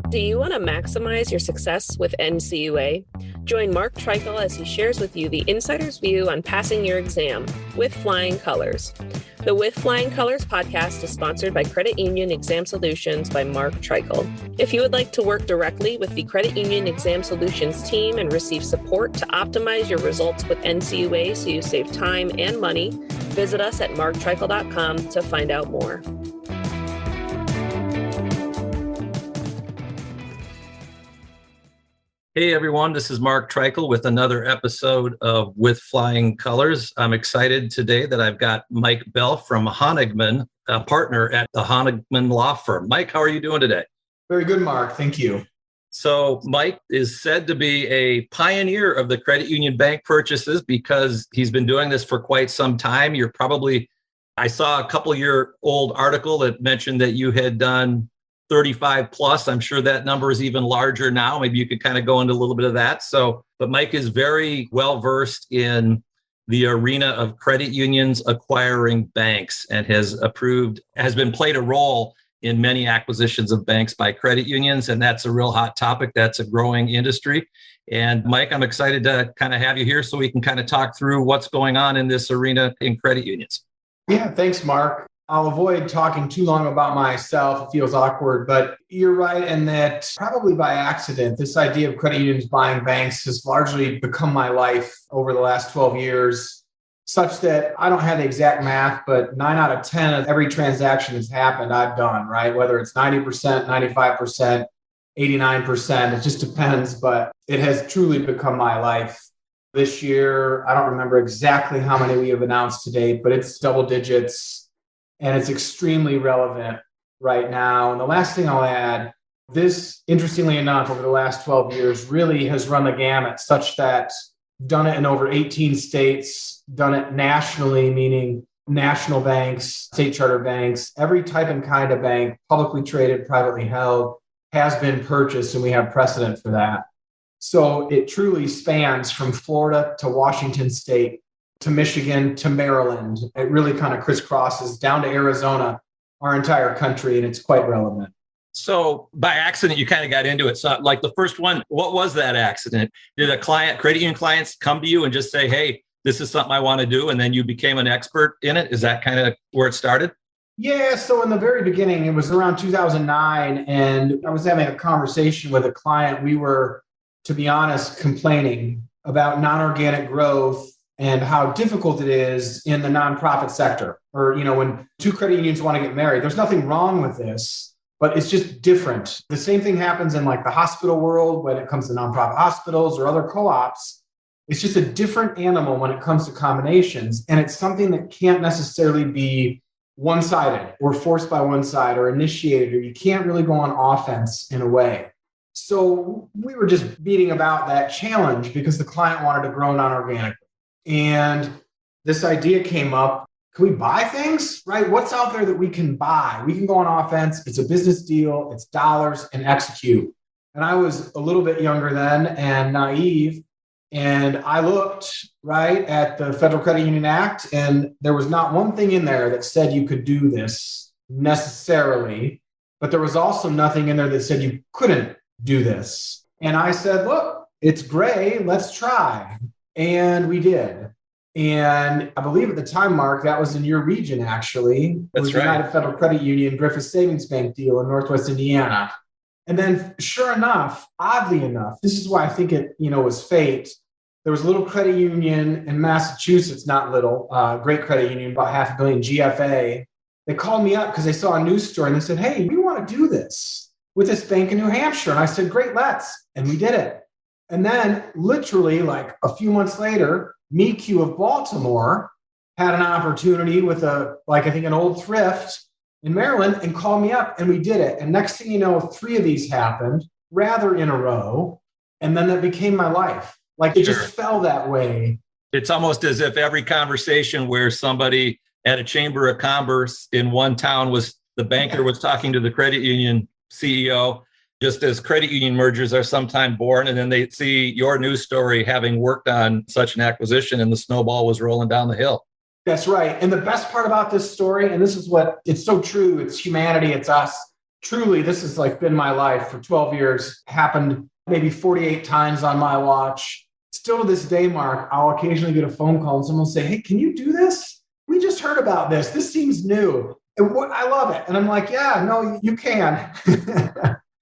Do you want to maximize your success with NCUA? Join Mark Treichel as he shares with you the insider's view on passing your exam with flying colors. The With Flying Colors podcast is sponsored by Credit Union Exam Solutions by Mark Treichel. If you would like to work directly with the Credit Union Exam Solutions team and receive support to optimize your results with NCUA so you save time and money, visit us at marktreichel.com to find out more. Hey everyone, this is Mark Treichel with another episode of With Flying Colors. I'm excited today that I've got Mike Bell from Honigman, a partner at the Honigman law firm. Mike, how are you doing today? Very good, Mark. Thank you. So Mike is said to be a pioneer of the credit union bank purchases because he's been doing this for quite some time. I saw a couple-year-old article that mentioned that you had done 35 plus. I'm sure that number is even larger now. Maybe you could kind of go into a little bit of that. But Mike is very well versed in the arena of credit unions acquiring banks and has played a role in many acquisitions of banks by credit unions. And that's a real hot topic. That's a growing industry. And Mike, I'm excited to kind of have you here so we can kind of talk through what's going on in this arena in credit unions. Yeah, thanks, Mark. I'll avoid talking too long about myself. It feels awkward, but you're right in that probably by accident, this idea of credit unions buying banks has largely become my life over the last 12 years, such that I don't have the exact math, but 9 out of 10 of every transaction that's happened, I've done, right? Whether it's 90%, 95%, 89%, it just depends, but it has truly become my life. This year, I don't remember exactly how many we have announced to date, but it's double digits. And it's extremely relevant right now. And the last thing I'll add, this, interestingly enough, over the last 12 years, really has run the gamut such that done it in over 18 states, done it nationally, meaning national banks, state charter banks, every type and kind of bank, publicly traded, privately held, has been purchased, and we have precedent for that. So it truly spans from Florida to Washington State, to Michigan, to Maryland. It really kind of crisscrosses down to Arizona, our entire country, and it's quite relevant. So by accident, you kind of got into it. So like the first one, what was that accident? Did credit union clients come to you and just say, hey, this is something I want to do, and then you became an expert in it? Is that kind of where it started? Yeah, so in the very beginning, it was around 2009, and I was having a conversation with a client. We were, to be honest, complaining about non-organic growth and how difficult it is in the nonprofit sector. Or, when two credit unions want to get married, there's nothing wrong with this, but it's just different. The same thing happens in like the hospital world when it comes to nonprofit hospitals or other co-ops. It's just a different animal when it comes to combinations. And it's something that can't necessarily be one-sided or forced by one side or initiated, or you can't really go on offense in a way. So we were just beating about that challenge because the client wanted to grow non-organically. And this idea came up, can we buy things, right? What's out there that we can buy? We can go on offense. It's a business deal. It's dollars and execute. And I was a little bit younger then and naive. And I looked right at the Federal Credit Union Act, and there was not one thing in there that said you could do this necessarily, but there was also nothing in there that said you couldn't do this. And I said, look, it's gray. Let's try. And we did. And I believe at the time, Mark, that was in your region, actually. It was the United Federal Credit Union, Griffith Savings Bank deal in Northwest Indiana. And then sure enough, oddly enough, this is why I think it, was fate. There was a little credit union in Massachusetts, not little, great credit union, about $500 million, GFA. They called me up because they saw a news story and they said, hey, we want to do this with this bank in New Hampshire. And I said, great, let's. And we did it. And then literally like a few months later, MeQ of Baltimore had an opportunity with an old thrift in Maryland and called me up and we did it. And next thing you know, 3 of these happened rather in a row. And then that became my life. Like it just fell that way. It's almost as if every conversation where somebody at a chamber of commerce in one town the banker was talking to the credit union CEO, just as credit union mergers are sometime born, and then they see your news story having worked on such an acquisition and the snowball was rolling down the hill. That's right. And the best part about this story, and this is what, it's so true, it's humanity, it's us. Truly, this has like been my life for 12 years, happened maybe 48 times on my watch. Still to this day, Mark, I'll occasionally get a phone call and someone will say, hey, can you do this? We just heard about this. This seems new. And I love it. And I'm like, yeah, no, you can.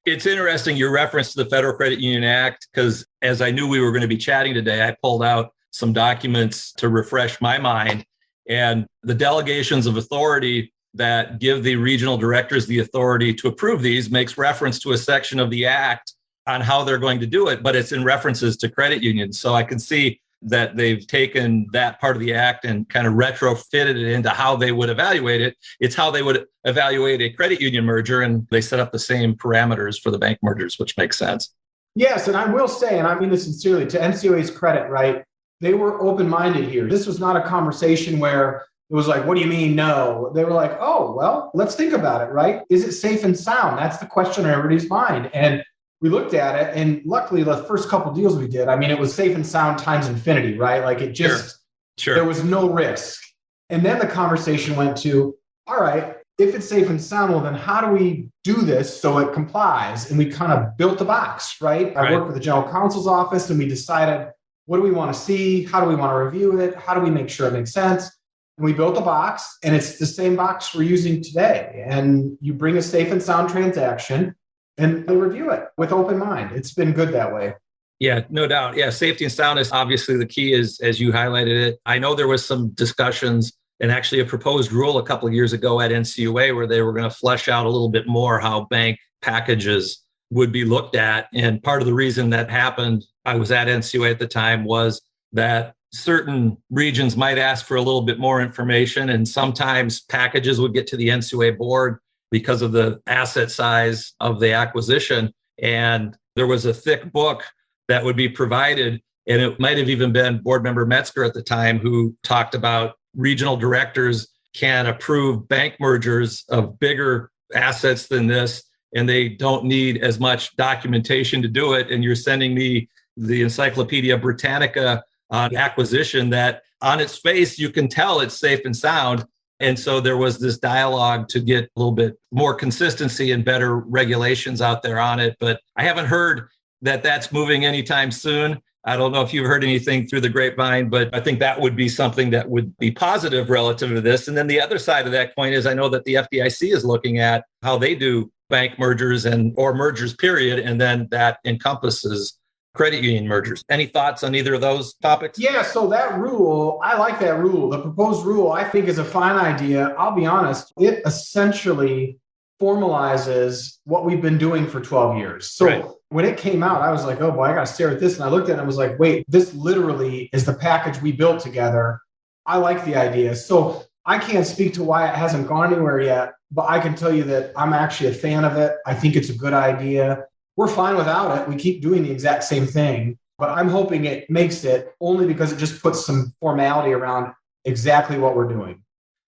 It's interesting, your reference to the Federal Credit Union Act, because as I knew we were going to be chatting today, I pulled out some documents to refresh my mind. And the delegations of authority that give the regional directors the authority to approve these makes reference to a section of the act on how they're going to do it, but it's in references to credit unions. So I can see that they've taken that part of the act and kind of retrofitted it into how they would evaluate it. It's how they would evaluate a credit union merger, and they set up the same parameters for the bank mergers, which makes sense. Yes, and I will say, and I mean this sincerely, to NCOA's credit, right? They were open-minded here. This was not a conversation where it was like, what do you mean no? They were like, oh, well, let's think about it, right? Is it safe and sound? That's the question on everybody's mind. And we looked at it, and luckily the first couple of deals we did, I mean, it was safe and sound times infinity, right? Like it just, Sure. There was no risk. And then the conversation went to, all right, if it's safe and sound, well, then how do we do this so it complies? And we kind of built a box, right? I worked with the general counsel's office, and we decided, what do we want to see? How do we want to review it? How do we make sure it makes sense? And we built a box, and it's the same box we're using today. And you bring a safe and sound transaction, and they review it with open mind. It's been good that way. Yeah, no doubt. Yeah, safety and soundness, obviously the key is, as you highlighted it. I know there was some discussions and actually a proposed rule a couple of years ago at NCUA where they were going to flesh out a little bit more how bank packages would be looked at. And part of the reason that happened, I was at NCUA at the time, was that certain regions might ask for a little bit more information. And sometimes packages would get to the NCUA board because of the asset size of the acquisition. And there was a thick book that would be provided. And it might have even been board member Metzger at the time who talked about regional directors can approve bank mergers of bigger assets than this, and they don't need as much documentation to do it. And you're sending me the Encyclopedia Britannica on acquisition that on its face, you can tell it's safe and sound. And so there was this dialogue to get a little bit more consistency and better regulations out there on it. But I haven't heard that that's moving anytime soon. I don't know if you've heard anything through the grapevine, but I think that would be something that would be positive relative to this. And then the other side of that coin is I know that the FDIC is looking at how they do bank mergers or mergers, period. And then that encompasses credit union mergers. Any thoughts on either of those topics? Yeah, so that rule, I like that rule. The proposed rule, I think, is a fine idea. I'll be honest, it essentially formalizes what we've been doing for 12 years. So when it came out, I was like, oh boy, I got to stare at this. And I looked at it and I was like, wait, this literally is the package we built together. I like the idea. So I can't speak to why it hasn't gone anywhere yet, but I can tell you that I'm actually a fan of it. I think it's a good idea. We're fine without it. We keep doing the exact same thing, but I'm hoping it makes it only because it just puts some formality around exactly what we're doing.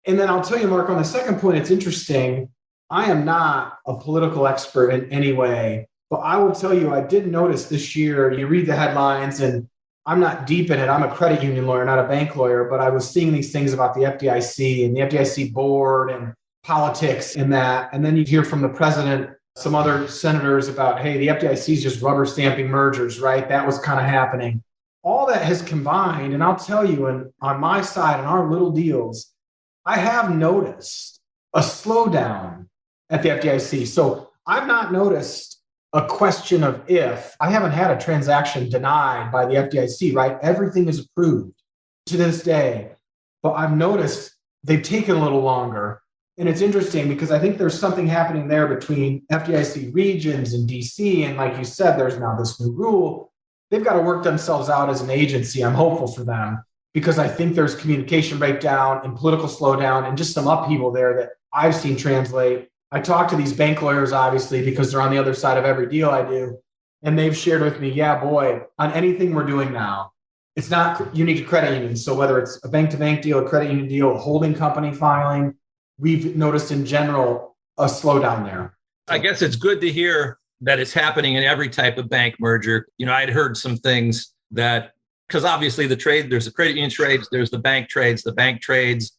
And then I'll tell you, Mark, on the second point, it's interesting. I am not a political expert in any way, but I will tell you, I did notice this year, you read the headlines, and I'm not deep in it. I'm a credit union lawyer, not a bank lawyer, but I was seeing these things about the FDIC and the FDIC board and politics in that. And then you hear from the president, some other senators about, hey, the FDIC is just rubber stamping mergers, right? That was kind of happening. All that has combined, and I'll tell you, and on my side, in our little deals, I have noticed a slowdown at the FDIC. So I've not noticed a question of if. I haven't had a transaction denied by the FDIC, right? Everything is approved to this day. But I've noticed they've taken a little longer. And it's interesting because I think there's something happening there between FDIC regions and DC. And like you said, there's now this new rule. They've got to work themselves out as an agency. I'm hopeful for them because I think there's communication breakdown and political slowdown and just some upheaval there that I've seen translate. I talk to these bank lawyers, obviously, because they're on the other side of every deal I do. And they've shared with me, yeah, boy, on anything we're doing now, it's not unique to credit unions. So whether it's a bank-to-bank deal, a credit union deal, a holding company filing, we've noticed in general a slowdown there. I guess it's good to hear that it's happening in every type of bank merger. You know, I'd heard some things that, because obviously there's the credit union trades, there's the bank trades. The bank trades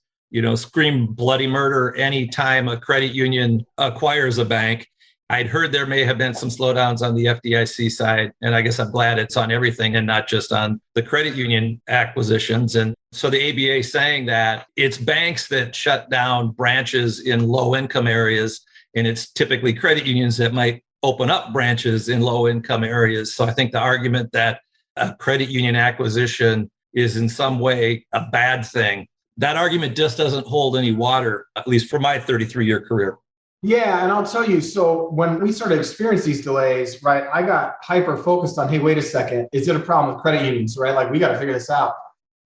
scream bloody murder anytime a credit union acquires a bank. I'd heard there may have been some slowdowns on the FDIC side, and I guess I'm glad it's on everything and not just on the credit union acquisitions. And so the ABA saying that it's banks that shut down branches in low-income areas, and it's typically credit unions that might open up branches in low-income areas. So I think the argument that a credit union acquisition is in some way a bad thing, that argument just doesn't hold any water, at least for my 33-year career. Yeah, and I'll tell you, so when we started experiencing these delays, right, I got hyper focused on, hey, wait a second, is it a problem with credit unions, right? Like, we got to figure this out.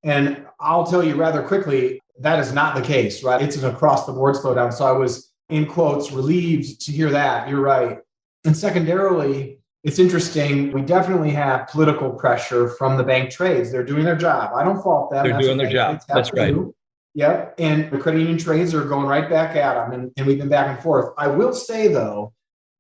And I'll tell you rather quickly, that is not the case, right? It's an across the board slowdown. So I was, in quotes, relieved to hear that. You're right. And secondarily, it's interesting. We definitely have political pressure from the bank trades. They're doing their job. I don't fault them. They're doing their job. That's right. Yep. And the credit union trades are going right back at them. And we've been back and forth. I will say, though,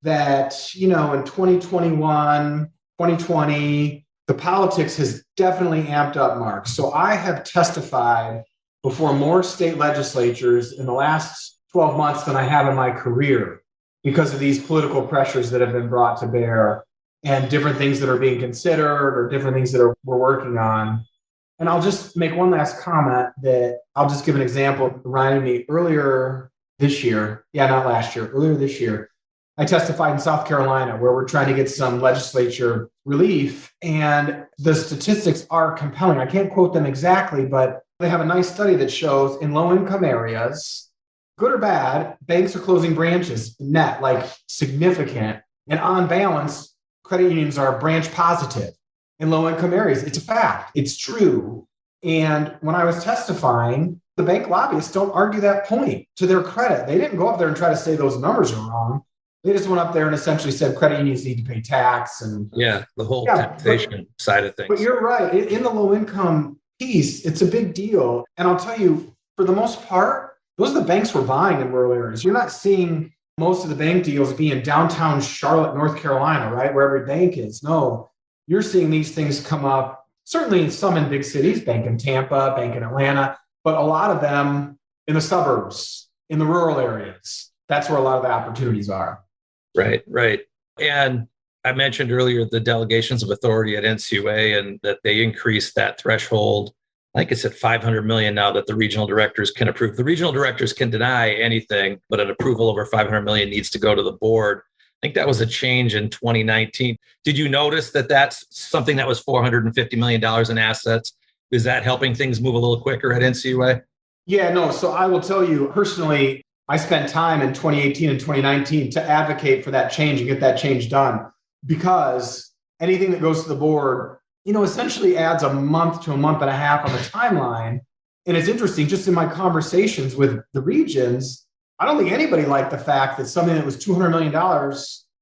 that, in 2021, 2020, the politics has definitely amped up, Mark. So I have testified before more state legislatures in the last 12 months than I have in my career because of these political pressures that have been brought to bear and different things that are being considered or different things that we're working on. And I'll just make one last comment that I'll just give an example. It reminded me earlier this year. Yeah, not last year, earlier this year. I testified in South Carolina where we're trying to get some legislature relief. And the statistics are compelling. I can't quote them exactly, but they have a nice study that shows in low-income areas, good or bad, banks are closing branches net, like significant. And on balance, credit unions are branch positive. In low-income areas, it's a fact. It's true. And when I was testifying, the bank lobbyists don't argue that point to their credit. They didn't go up there and try to say those numbers are wrong. They just went up there and essentially said credit unions need to pay tax. And the whole taxation side of things. But you're right. In the low-income piece, it's a big deal. And I'll tell you, for the most part, those are the banks we're buying in rural areas. You're not seeing most of the bank deals be in downtown Charlotte, North Carolina, right, where every bank is. No. You're seeing these things come up, certainly some in big cities, bank in Tampa, bank in Atlanta, but a lot of them in the suburbs, in the rural areas. That's where a lot of the opportunities are. Right. And I mentioned earlier the delegations of authority at NCUA and that they increased that threshold. I think it's at $500 million now that the regional directors can approve. The regional directors can deny anything, but an approval over $500 million needs to go to the board. I think that was a change in 2019. Did you notice that that's something that was $450 million in assets? Is that helping things move a little quicker at NCUA? Yeah, no. So I will tell you personally, I spent time in 2018 and 2019 to advocate for that change and get that change done because anything that goes to the board, essentially adds a month to a month and a half on the timeline. And it's interesting, just in my conversations with the regions, I don't think anybody liked the fact that something that was $200 million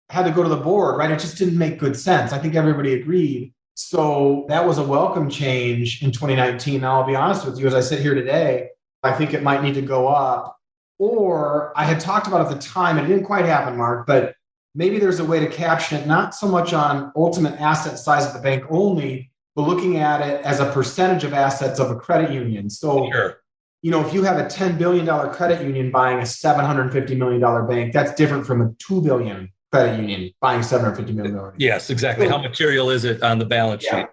had to go to the board, right? It just didn't make good sense. I think everybody agreed. So that was a welcome change in 2019. Now, I'll be honest with you, as I sit here today, I think it might need to go up. Or I had talked about at the time, and it didn't quite happen, Mark, but maybe there's a way to caption it, not so much on ultimate asset size of the bank only, but looking at it as a percentage of assets of a credit union. So sure. If you have a $10 billion credit union buying a $750 million bank, that's different from a $2 billion credit union buying $750 million. Yes, exactly. How material is it on the balance sheet?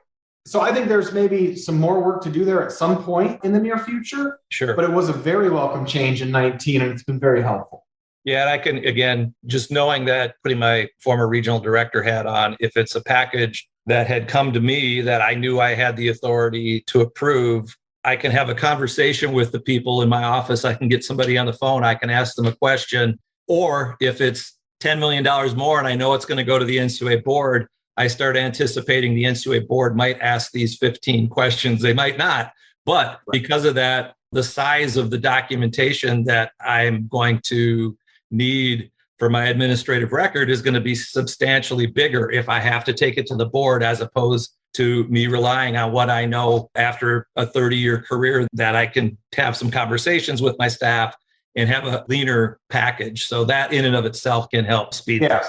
So I think there's maybe some more work to do there at some point in the near future. Sure. But it was a very welcome change in 19, and it's been very helpful. Yeah, and I can, again, just knowing that, putting my former regional director hat on, if it's a package that had come to me that I knew I had the authority to approve, I can have a conversation with the people in my office. I can get somebody on the phone. I can ask them a question. Or if it's $10 million more and I know it's going to go to the NCUA board, I start anticipating the NCUA board might ask these 15 questions. They might not. But because of that, the size of the documentation that I'm going to need for my administrative record is going to be substantially bigger if I have to take it to the board, as opposed to me relying on what I know after a 30-year career, that I can have some conversations with my staff and have a leaner package. So that in and of itself can help speed this.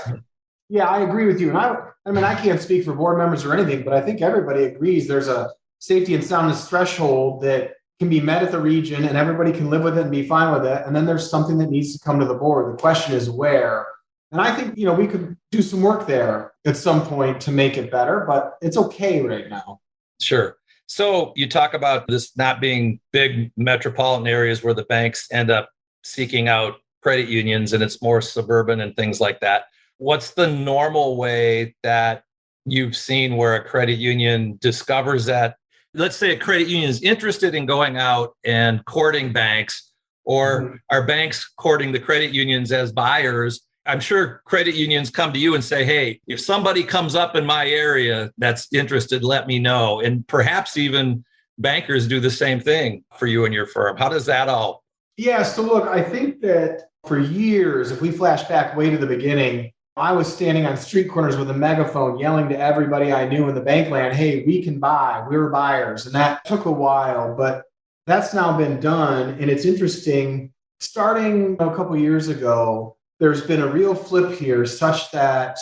Yeah, I agree with you. And I can't speak for board members or anything, but I think everybody agrees there's a safety and soundness threshold that can be met at the region and everybody can live with it and be fine with it. And then there's something that needs to come to the board. The question is where. And I think, we could do some work there at some point to make it better, but it's okay right now. Sure. So you talk about this not being big metropolitan areas where the banks end up seeking out credit unions, and it's more suburban and things like that. What's the normal way that you've seen where a credit union discovers that? Let's say a credit union is interested in going out and courting banks, or are banks courting the credit unions as buyers? I'm sure credit unions come to you and say, hey, if somebody comes up in my area that's interested, let me know. And perhaps even bankers do the same thing for you and your firm. How does that all? Yeah, so look, I think that for years, if we flash back way to the beginning, I was standing on street corners with a megaphone yelling to everybody I knew in the bank land, hey, we can buy, we're buyers. And that took a while, but that's now been done. And it's interesting, starting a couple of years ago, there's been a real flip here such that,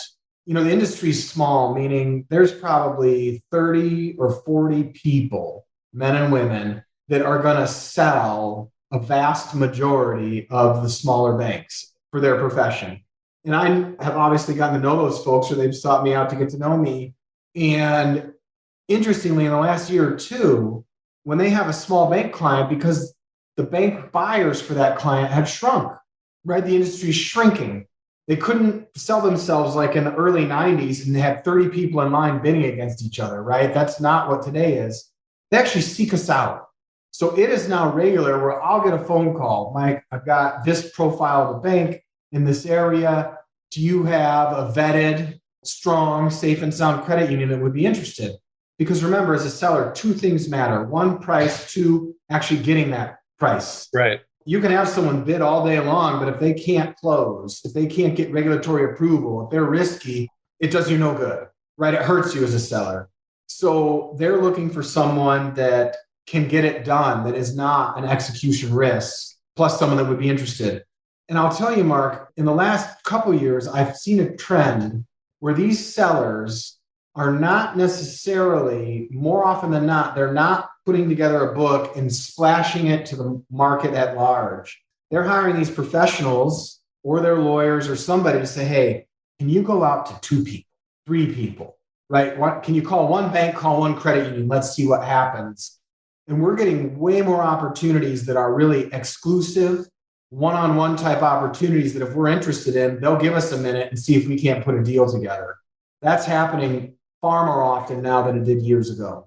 the industry's small, meaning there's probably 30 or 40 people, men and women, that are going to sell a vast majority of the smaller banks for their profession. And I have obviously gotten to know those folks, or they've sought me out to get to know me. And interestingly, in the last year or two, when they have a small bank client, because the bank buyers for that client have shrunk, right? The industry's shrinking. They couldn't sell themselves like in the early 90s and they had 30 people in line bidding against each other, right? That's not what today is. They actually seek us out. So it is now regular where I'll get a phone call. Mike, I've got this profile of a bank in this area. Do you have a vetted, strong, safe and sound credit union that would be interested? Because remember, as a seller, two things matter. One, price. Two, actually getting that price. Right. You can have someone bid all day long, but if they can't close, if they can't get regulatory approval, if they're risky, it does you no good, right? It hurts you as a seller. So they're looking for someone that can get it done, that is not an execution risk, plus someone that would be interested. And I'll tell you, Mark, in the last couple of years, I've seen a trend where these sellers are not necessarily, more often than not, they're not putting together a book and splashing it to the market at large. They're hiring these professionals or their lawyers or somebody to say, hey, can you go out to 2 people, 3 people, right? Can you call one bank, call one credit union? Let's see what happens. And we're getting way more opportunities that are really exclusive, one-on-one type opportunities that if we're interested in, they'll give us a minute and see if we can't put a deal together. That's happening far more often now than it did years ago.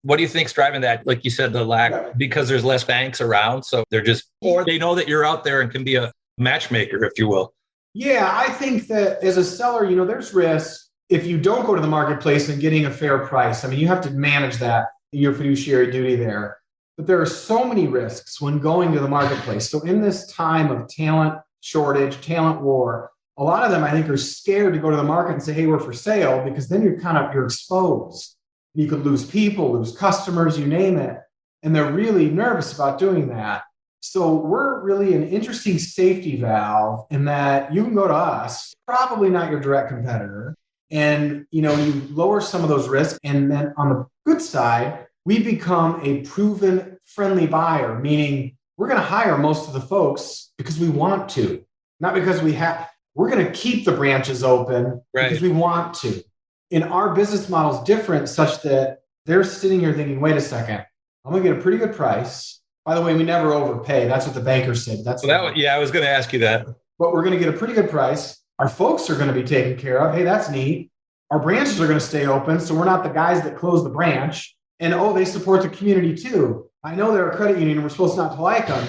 What do you think's driving that? Like you said, the lack, because there's less banks around. So they're just, or they know that you're out there and can be a matchmaker, if you will. Yeah, I think that as a seller, there's risk if you don't go to the marketplace and getting a fair price. I mean, you have to manage that, your fiduciary duty there. But there are so many risks when going to the marketplace. So in this time of talent shortage, talent war, a lot of them, I think, are scared to go to the market and say, hey, we're for sale, because then you're exposed. You could lose people, lose customers, you name it. And they're really nervous about doing that. So we're really an interesting safety valve in that you can go to us, probably not your direct competitor, and you lower some of those risks. And then on the good side, we become a proven friendly buyer, meaning we're going to hire most of the folks because we want to, not because we have. We're going to keep the branches open because we want to. And our business model is different such that they're sitting here thinking, wait a second, I'm going to get a pretty good price. By the way, we never overpay. That's what the banker said. I was going to ask you that. But we're going to get a pretty good price. Our folks are going to be taken care of. Hey, that's neat. Our branches are going to stay open. So we're not the guys that close the branch. And they support the community too. I know they're a credit union and we're supposed not to like them.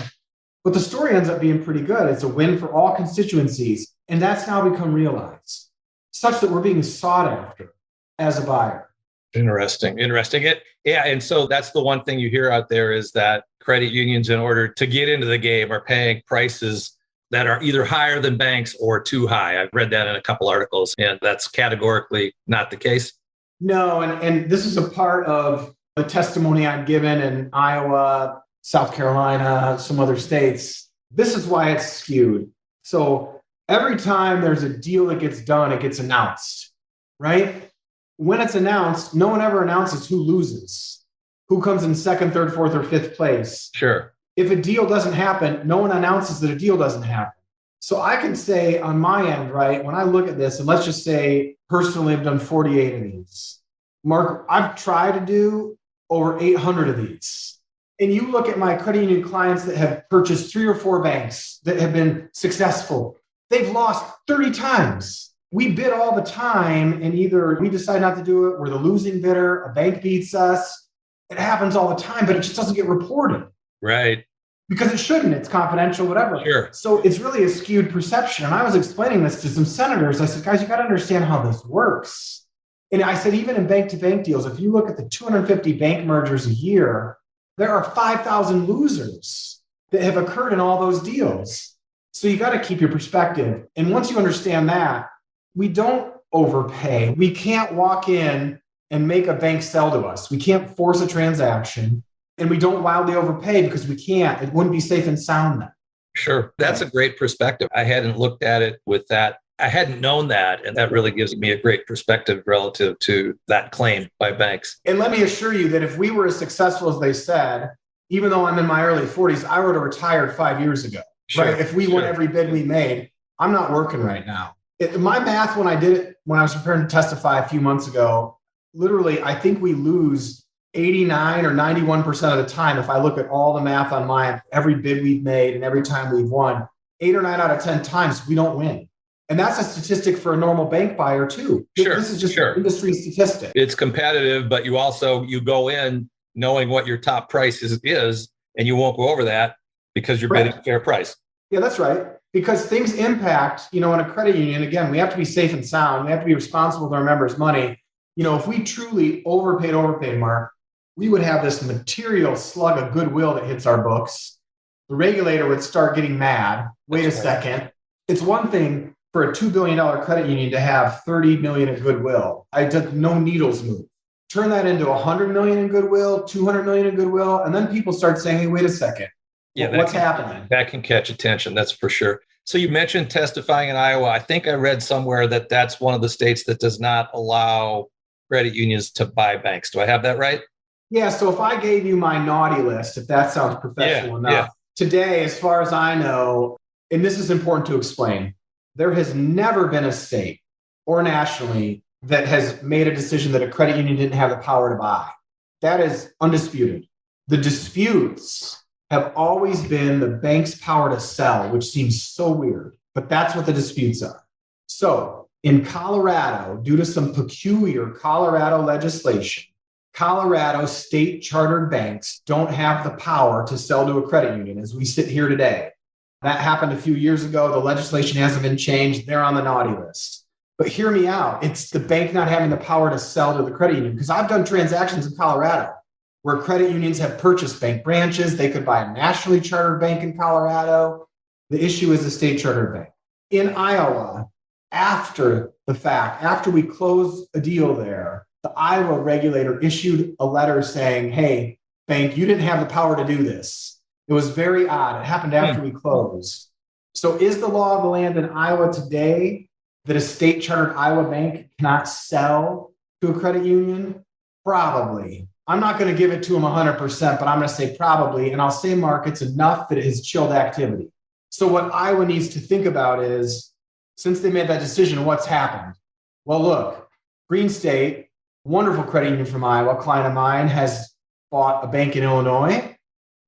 But the story ends up being pretty good. It's a win for all constituencies. And that's now become realized, such that we're being sought after as a buyer. Interesting. Yeah. And so that's the one thing you hear out there is that credit unions, in order to get into the game, are paying prices that are either higher than banks or too high. I've read that in a couple articles, and that's categorically not the case. No. And this is a part of the testimony I've given in Iowa, South Carolina, some other states. This is why it's skewed. So every time there's a deal that gets done, it gets announced, right? When it's announced, no one ever announces who loses. who comes in second, third, fourth, or fifth place. Sure. If a deal doesn't happen, no one announces that a deal doesn't happen. So I can say on my end, right, when I look at this, and let's just say personally I've done 48 of these. Mark, I've tried to do over 800 of these. And you look at my credit union clients that have purchased 3 or 4 banks that have been successful. They've lost 30 times. We bid all the time, and either we decide not to do it, we're the losing bidder, a bank beats us. It happens all the time, but it just doesn't get reported. Right. Because it shouldn't. It's confidential, whatever. Sure. So it's really a skewed perception. And I was explaining this to some senators. I said, guys, you got to understand how this works. And I said, even in bank-to-bank deals, if you look at the 250 bank mergers a year, there are 5,000 losers that have occurred in all those deals. So you got to keep your perspective. And once you understand that, we don't overpay. We can't walk in and make a bank sell to us. We can't force a transaction. And we don't wildly overpay because we can't. It wouldn't be safe and sound then. Sure. That's a great perspective. I hadn't looked at it with that. I hadn't known that. And that really gives me a great perspective relative to that claim by banks. And let me assure you that if we were as successful as they said, even though I'm in my early 40s, I would have retired 5 years ago. Sure. Right? If we won every bid we made, I'm not working right now. My math, when I did it, when I was preparing to testify a few months ago, literally, I think we lose 89 or 91% of the time. If I look at all the math on mine, every bid we've made and every time we've won, 8 or 9 out of 10 times we don't win. And that's a statistic for a normal bank buyer too. Sure. This is just an industry statistic. It's competitive, but you go in knowing what your top price is, and you won't go over that because you're bidding a fair price. Yeah, that's right. Because things impact, in a credit union, again, we have to be safe and sound. We have to be responsible with our members' money. If we truly overpaid, Mark, we would have this material slug of goodwill that hits our books. The regulator would start getting mad. Wait a second. It's one thing for a $2 billion credit union to have 30 million in goodwill. I did no needles move. Turn that into 100 million in goodwill, 200 million in goodwill. And then people start saying, hey, wait a second. Yeah, what's happening? That can catch attention. That's for sure. So you mentioned testifying in Iowa. I think I read somewhere that that's one of the states that does not allow credit unions to buy banks. Do I have that right? Yeah, so if I gave you my naughty list, if that sounds professional enough, today, as far as I know, and this is important to explain, there has never been a state or nationally that has made a decision that a credit union didn't have the power to buy. That is undisputed. The disputes have always been the bank's power to sell, which seems so weird, but that's what the disputes are. So in Colorado, due to some peculiar Colorado legislation, Colorado state chartered banks don't have the power to sell to a credit union as we sit here today. That happened a few years ago. The legislation hasn't been changed. They're on the naughty list. But hear me out. It's the bank not having the power to sell to the credit union. Because I've done transactions in Colorado where credit unions have purchased bank branches. They could buy a nationally chartered bank in Colorado. The issue is the state chartered bank. In Iowa, after the fact, after we closed a deal there, the Iowa regulator issued a letter saying, hey, bank, you didn't have the power to do this. It was very odd. It happened after we closed. So is the law of the land in Iowa today that a state chartered Iowa bank cannot sell to a credit union? Probably. I'm not going to give it to them 100%, but I'm going to say probably. And I'll say, Mark, it's enough that it has chilled activity. So what Iowa needs to think about is, since they made that decision, what's happened? Well, look, Green State, wonderful credit union from Iowa, a client of mine, has bought a bank in Illinois.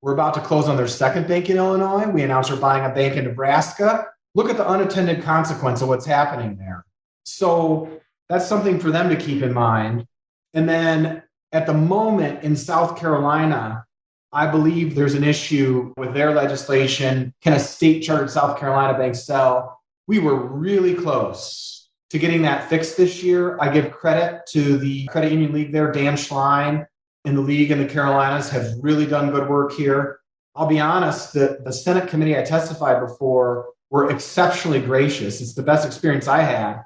We're about to close on their second bank in Illinois. We announced we're buying a bank in Nebraska. Look at the unintended consequence of what's happening there. So that's something for them to keep in mind. And then at the moment in South Carolina, I believe there's an issue with their legislation. Can a state chartered South Carolina bank sell? We were really close to getting that fixed this year. I give credit to the Credit Union League there, Dan Schlein, and the league in the Carolinas have really done good work here. I'll be honest, the Senate committee I testified before were exceptionally gracious. It's the best experience I had.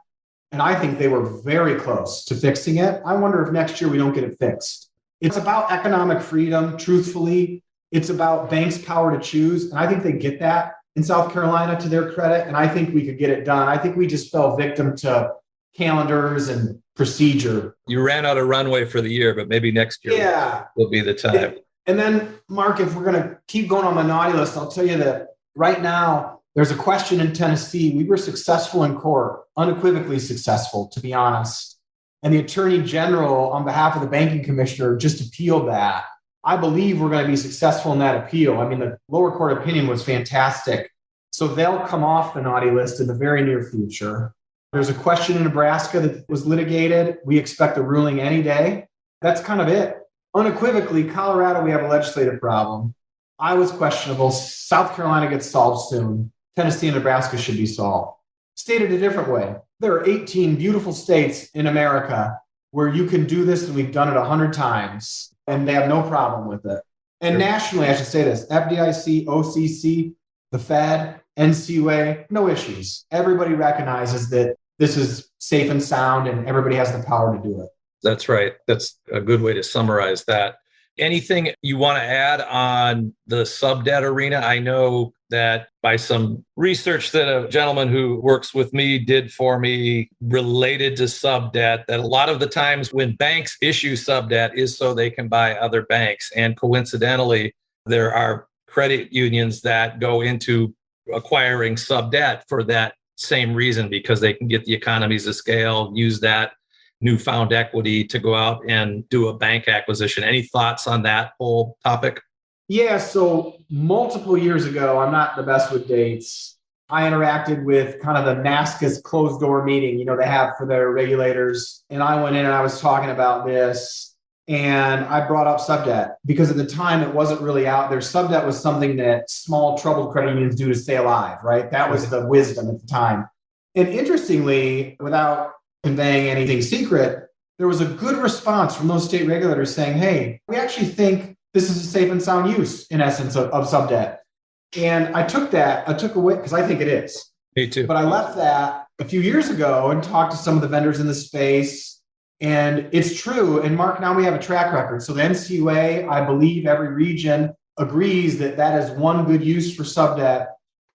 And I think they were very close to fixing it. I wonder if next year we don't get it fixed. It's about economic freedom, truthfully. It's about banks' power to choose. And I think they get that in South Carolina, to their credit. And I think we could get it done. I think we just fell victim to calendars and procedure. You ran out of runway for the year, but maybe next year will be the time. And then, Mark, if we're going to keep going on the naughty list, I'll tell you that right now, there's a question in Tennessee. We were successful in court, unequivocally successful, to be honest. And the Attorney General, on behalf of the banking commissioner, just appealed that. I believe we're going to be successful in that appeal. I mean, the lower court opinion was fantastic. So they'll come off the naughty list in the very near future. There's a question in Nebraska that was litigated. We expect a ruling any day. That's kind of it. Unequivocally, Colorado, we have a legislative problem. Iowa's questionable. South Carolina gets solved soon. Tennessee and Nebraska should be solved. Stated a different way, there are 18 beautiful states in America where you can do this, and we've done it 100 times, and they have no problem with it. And nationally, I should say this, FDIC, OCC, the Fed, NCUA, no issues. Everybody recognizes that this is safe and sound, and everybody has the power to do it. That's right. That's a good way to summarize that. Anything you want to add on the sub-debt arena? I know that by some research that a gentleman who works with me did for me related to sub-debt, that a lot of the times when banks issue sub-debt is so they can buy other banks. And coincidentally, there are credit unions that go into acquiring sub-debt for that same reason, because they can get the economies of scale, use that newfound equity to go out and do a bank acquisition. Any thoughts on that whole topic? Yeah, so multiple years ago, I'm not the best with dates, I interacted with kind of the NASCA's closed door meeting, they have for their regulators. And I went in and I was talking about this, and I brought up subdebt because at the time it wasn't really out there. Subdebt was something that small troubled credit unions do to stay alive, right? That was the wisdom at the time. And interestingly, without conveying anything secret, there was a good response from those state regulators saying, hey, we actually think this is a safe and sound use, in essence, of subdebt. And I took away, because I think it is. Me too. But I left that a few years ago and talked to some of the vendors in the space. And it's true. And Mark, now we have a track record. So the NCUA, I believe every region agrees that that is one good use for subdebt.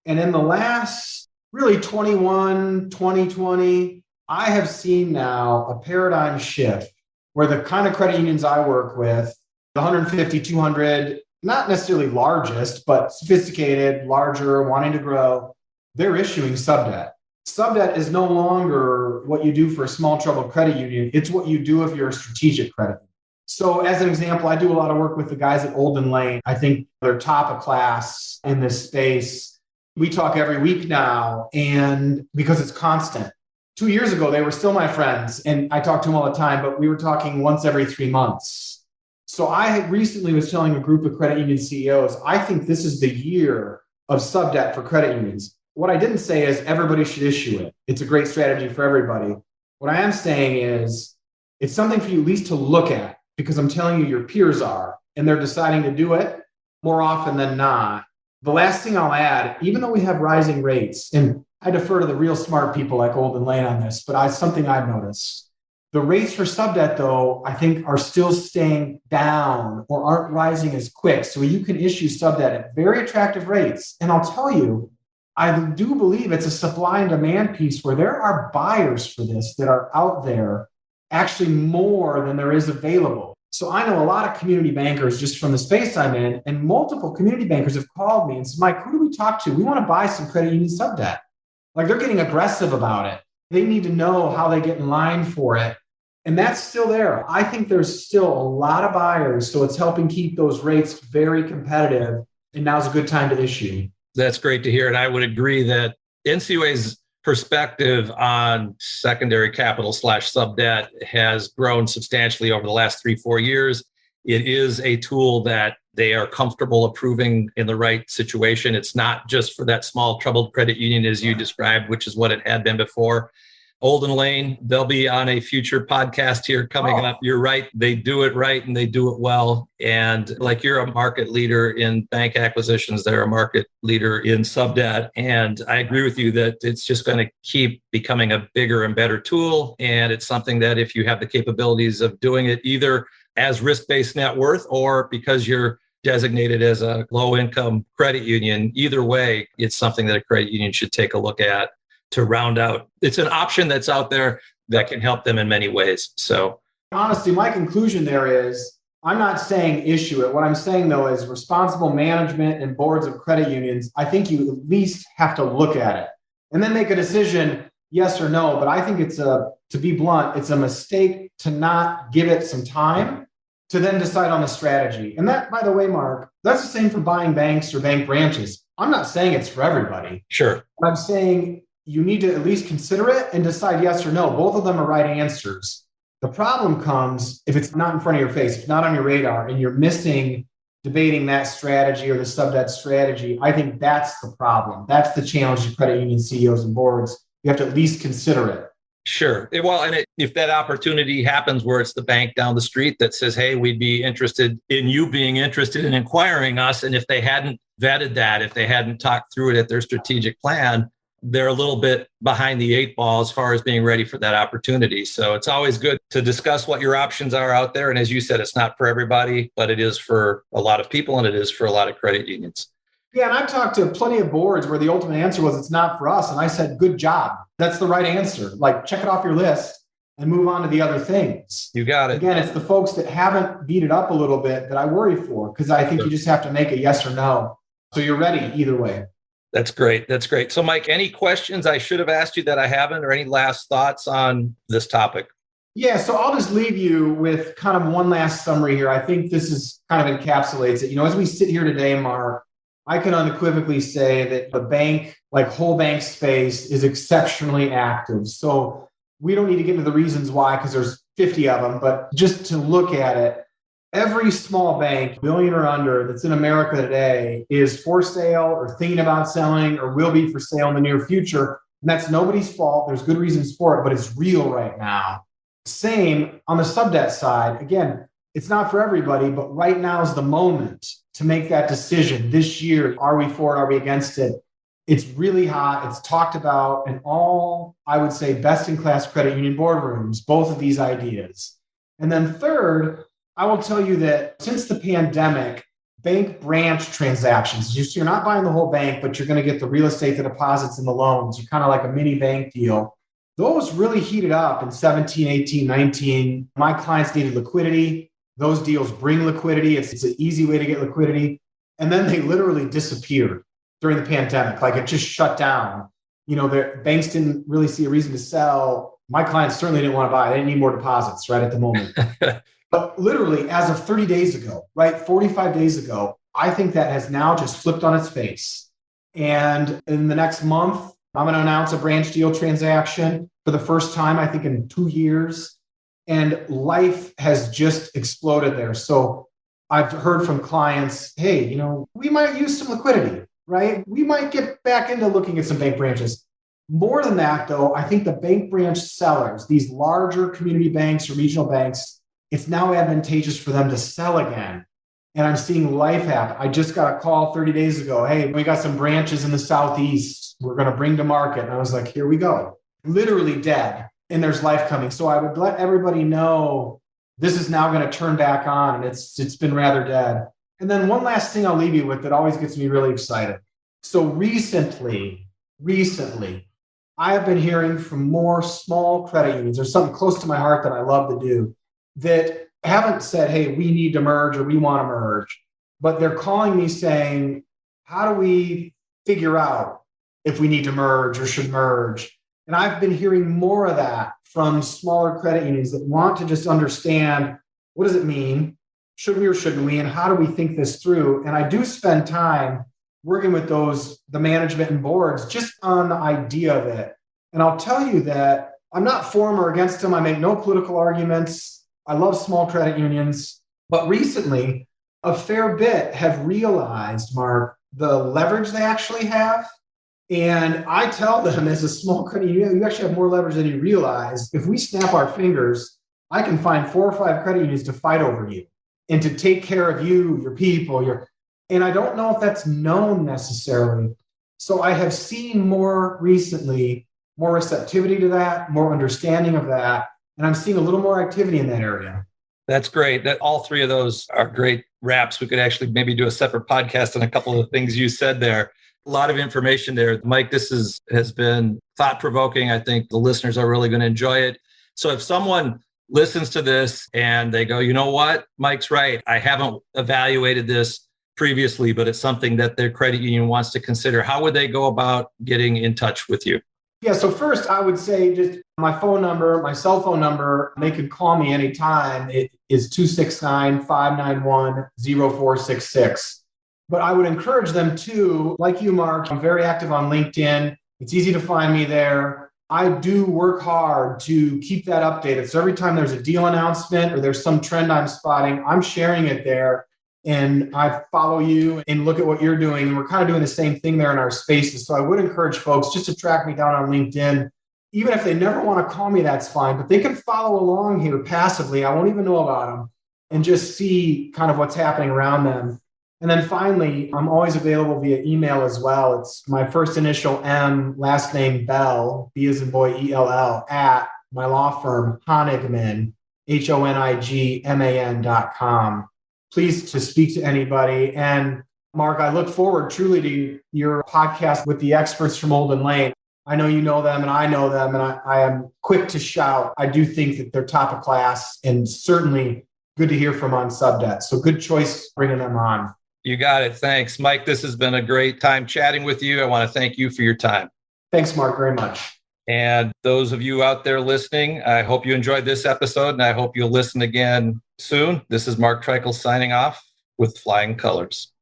And in the last really 2020, I have seen now a paradigm shift where the kind of credit unions I work with, the 150, 200, not necessarily largest, but sophisticated, larger, wanting to grow, they're issuing subdebt. Subdebt is no longer what you do for a small troubled credit union. It's what you do if you're a strategic credit union. So as an example, I do a lot of work with the guys at Olden Lane. I think they're top of class in this space. We talk every week now, and because it's constant. 2 years ago, they were still my friends, and I talk to them all the time, but we were talking once every 3 months. So I recently was telling a group of credit union CEOs, I think this is the year of subdebt for credit unions. What I didn't say is everybody should issue it. It's a great strategy for everybody. What I am saying is it's something for you at least to look at, because I'm telling you your peers are, and they're deciding to do it more often than not. The last thing I'll add, even though we have rising rates, and I defer to the real smart people like Olden Lane on this, but something I've noticed. The rates for subdebt, though, I think are still staying down or aren't rising as quick. So you can issue subdebt at very attractive rates. And I'll tell you, I do believe it's a supply and demand piece where there are buyers for this that are out there, actually more than there is available. So I know a lot of community bankers just from the space I'm in, and multiple community bankers have called me and said, Mike, who do we talk to? We want to buy some credit union subdebt. Like, they're getting aggressive about it. They need to know how they get in line for it. And that's still there. I think there's still a lot of buyers. So it's helping keep those rates very competitive. And now's a good time to issue. That's great to hear. And I would agree that NCUA's perspective on secondary capital / subdebt has grown substantially over the last 3-4 years. It is a tool that they are comfortable approving in the right situation. It's not just for that small troubled credit union, as you described, which is what it had been before. Olden Lane, they'll be on a future podcast here coming up. You're right. They do it right and they do it well. And like, you're a market leader in bank acquisitions, they're a market leader in subdebt. And I agree with you that it's just going to keep becoming a bigger and better tool. And it's something that if you have the capabilities of doing it either as risk-based net worth or because you're designated as a low-income credit union, either way, it's something that a credit union should take a look at to round out. It's an option that's out there that can help them in many ways. So honestly, my conclusion there is I'm not saying issue it. What I'm saying, though, is responsible management and boards of credit unions, I think you at least have to look at it and then make a decision, yes or no. But I think to be blunt, it's a mistake to not give it some time to then decide on the strategy. And that, by the way, Mark, that's the same for buying banks or bank branches. I'm not saying it's for everybody. sure. But I'm saying you need to at least consider it and decide yes or no. Both of them are right answers. The problem comes if it's not in front of your face, if it's not on your radar, and you're missing debating that strategy or the sub-debt strategy. I think that's the problem. That's the challenge to credit union CEOs and boards. You have to at least consider it. Sure. Well, and if that opportunity happens where it's the bank down the street that says, hey, we'd be interested in you being interested in acquiring us. And if they hadn't vetted that, if they hadn't talked through it at their strategic plan, they're a little bit behind the eight ball as far as being ready for that opportunity. So it's always good to discuss what your options are out there. And as you said, it's not for everybody, but it is for a lot of people and it is for a lot of credit unions. Yeah, and I've talked to plenty of boards where the ultimate answer was it's not for us. And I said, good job. That's the right answer. Like, check it off your list and move on to the other things. You got it. Again, it's the folks that haven't beat it up a little bit that I worry for, because I think you just have to make a yes or no. So you're ready either way. That's great. That's great. So, Mike, any questions I should have asked you that I haven't, or any last thoughts on this topic? Yeah, so I'll just leave you with kind of one last summary here. I think this is kind of encapsulates it. You know, as we sit here today, Mark, I can unequivocally say that the bank, like whole bank space, is exceptionally active. So we don't need to get into the reasons why, because there's 50 of them, but just to look at it, every small bank, billion or under, that's in America today is for sale or thinking about selling or will be for sale in the near future. And that's nobody's fault. There's good reasons for it, but it's real right now. Same on the sub-debt side. Again, it's not for everybody, but right now is the moment to make that decision this year. Are we for it? Are we against it? It's really hot. It's talked about in all, I would say, best-in-class credit union boardrooms, both of these ideas. And then third, I will tell you that since the pandemic, bank branch transactions, so you're not buying the whole bank, but you're going to get the real estate, the deposits, and the loans. You're kind of like a mini bank deal. Those really heated up in 17, 18, 19. My clients needed liquidity. Those deals bring liquidity. It's an easy way to get liquidity. And then they literally disappeared during the pandemic. Like, it just shut down. You know, the banks didn't really see a reason to sell. My clients certainly didn't want to buy. They didn't need more deposits right at the moment. But literally, as of 30 days ago, right, 45 days ago, I think that has now just flipped on its face. And in the next month, I'm going to announce a branch deal transaction for the first time, I think, in 2 years. And life has just exploded there. So I've heard from clients, hey, you know, we might use some liquidity, right? We might get back into looking at some bank branches. More than that, though, I think the bank branch sellers, these larger community banks or regional banks, it's now advantageous for them to sell again. And I'm seeing life happen. I just got a call 30 days ago. Hey, we got some branches in the Southeast we're going to bring to market. And I was like, here we go. Literally dead. And there's life coming. So I would let everybody know this is now going to turn back on. And it's been rather dead. And then one last thing I'll leave you with that always gets me really excited. So recently, I have been hearing from more small credit unions. There's something close to my heart that I love to do that haven't said, hey, we need to merge or we want to merge, but they're calling me saying, how do we figure out if we need to merge or should merge? And I've been hearing more of that from smaller credit unions that want to just understand, what does it mean? Should we or shouldn't we? And how do we think this through? And I do spend time working with the management and boards just on the idea of it. And I'll tell you that I'm not for them or against them. I make no political arguments. I love small credit unions, but recently a fair bit have realized, Mark, the leverage they actually have. And I tell them, as a small credit union, you actually have more leverage than you realize. If we snap our fingers, I can find 4 or 5 credit unions to fight over you and to take care of you, your people, and I don't know if that's known necessarily. So I have seen more recently, more receptivity to that, more understanding of that. And I'm seeing a little more activity in that area. That's great. That all 3 of those are great wraps. We could actually maybe do a separate podcast on a couple of the things you said there. A lot of information there. Mike, this has been thought-provoking. I think the listeners are really going to enjoy it. So if someone listens to this and they go, you know what, Mike's right, I haven't evaluated this previously, but it's something that their credit union wants to consider, how would they go about getting in touch with you? Yeah, so first I would say just my phone number, my cell phone number, they could call me anytime. It is 269-591-0466. But I would encourage them to, like you, Mark, I'm very active on LinkedIn. It's easy to find me there. I do work hard to keep that updated. So every time there's a deal announcement or there's some trend I'm spotting, I'm sharing it there. And I follow you and look at what you're doing. And we're kind of doing the same thing there in our spaces. So I would encourage folks just to track me down on LinkedIn. Even if they never want to call me, that's fine. But they can follow along here passively. I won't even know about them and just see kind of what's happening around them. And then finally, I'm always available via email as well. It's my first initial M, last name Bell, B as in boy, ELL, at my law firm, Honigman, HONIGMAN.com. Pleased to speak to anybody. And Mark, I look forward truly to your podcast with the experts from Olden Lane. I know you know them and I know them, and I am quick to shout. I do think that they're top of class and certainly good to hear from on Subdebt. So good choice bringing them on. You got it. Thanks, Mike. This has been a great time chatting with you. I want to thank you for your time. Thanks, Mark, very much. And those of you out there listening, I hope you enjoyed this episode, and I hope you'll listen again soon. This is Mark Treichel signing off with Flying Colors.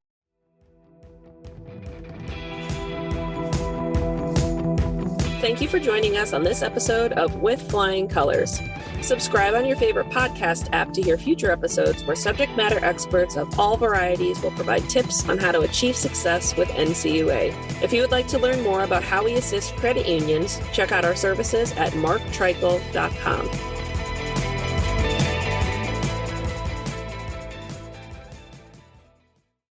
Thank you for joining us on this episode of With Flying Colors. Subscribe on your favorite podcast app to hear future episodes where subject matter experts of all varieties will provide tips on how to achieve success with NCUA. If you would like to learn more about how we assist credit unions, check out our services at marktreichel.com.